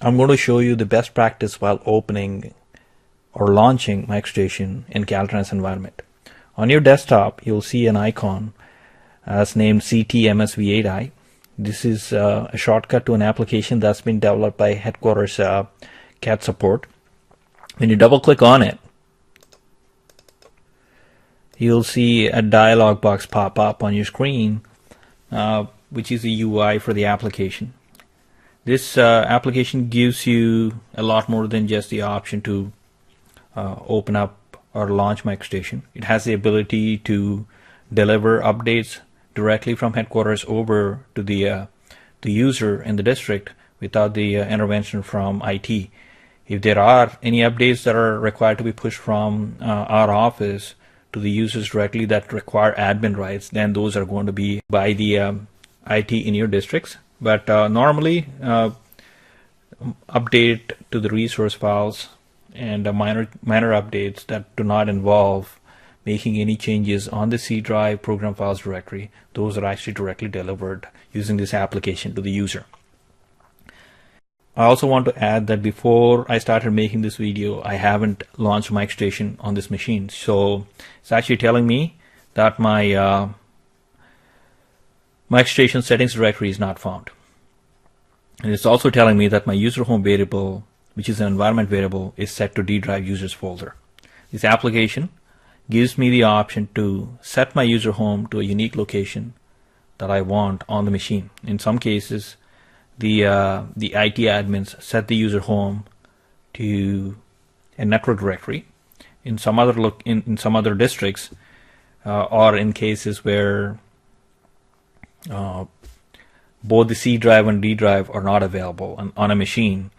I'm going to show you the best practice while opening or launching Microstation in Caltrans environment. On your desktop, you'll see an icon as named CTMSV8i. This is a shortcut to an application that's been developed by headquarters CAD support. When you double click on it, you'll see a dialog box pop up on your screen, which is the UI for the application. This application gives you a lot more than just the option to open up or launch Microstation. It has the ability to deliver updates directly from headquarters over to the user in the district without the intervention from IT. If there are any updates that are required to be pushed from our office to the users directly that require admin rights, then those are going to be by the IT in your districts. But normally, update to the resource files and minor updates that do not involve making any changes on the C drive program files directory, those are actually directly delivered using this application to the user. I also want to add that before I started making this video, I haven't launched Microstation on this machine. So it's actually telling me that my Microstation settings directory is not found. And it's also telling me that my user home variable, which is an environment variable, is set to D drive users folder. This application gives me the option to set my user home to a unique location that I want on the machine. In some cases, the IT admins set the user home to a network directory. In some other in some other districts, or in cases where both the C drive and D drive are not available on a machine,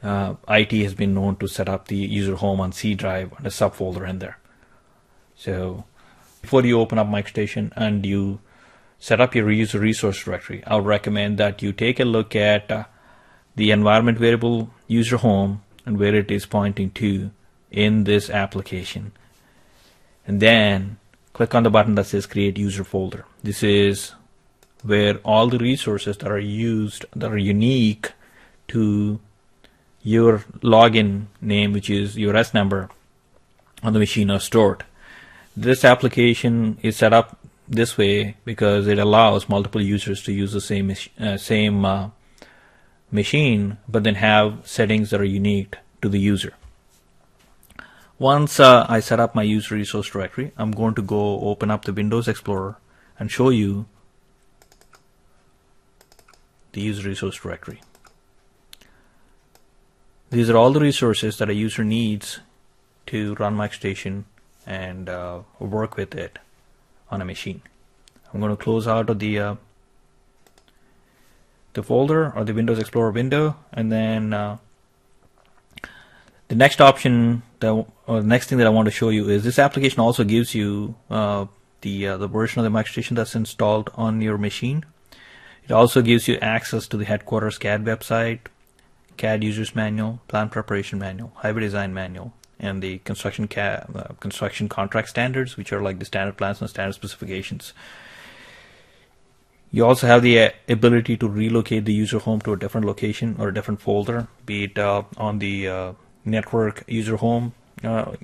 IT has been known to set up the user home on C drive and a subfolder in there. So before you open up Microstation and you set up your user resource directory, I would recommend that you take a look at the environment variable user home and where it is pointing to in this application. And then click on the button that says create user folder. This is where all the resources that are used, that are unique to your login name, which is your S number on the machine, are stored. This application is set up this way because it allows multiple users to use the same machine, but then have settings that are unique to the user. Once I set up my user resource directory, I'm going to go open up the Windows Explorer and show you the user resource directory. These are all the resources that a user needs to run Microstation and work with it on a machine. I'm going to close out of the folder or the Windows Explorer window, and then the next option or the next thing that I want to show you is this application also gives you the version of the Microstation that's installed on your machine. It also gives you access to the headquarters CAD website, CAD users manual, plan preparation manual, highway design manual, and the construction contract standards, which are like the standard plans and standard specifications. You also have the ability to relocate the user home to a different location or a different folder, be it on the network user home,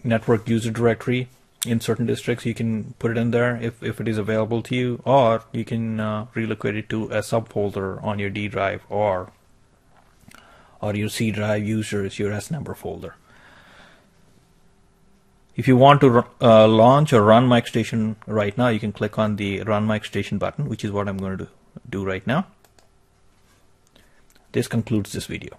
network user directory. In certain districts, you can put it in there if it is available to you, or you can relocate it to a subfolder on your D drive or your C drive users, your S number folder. If you want to launch or run Microstation right now, you can click on the Run Microstation button, which is what I'm going to do right now. This concludes this video.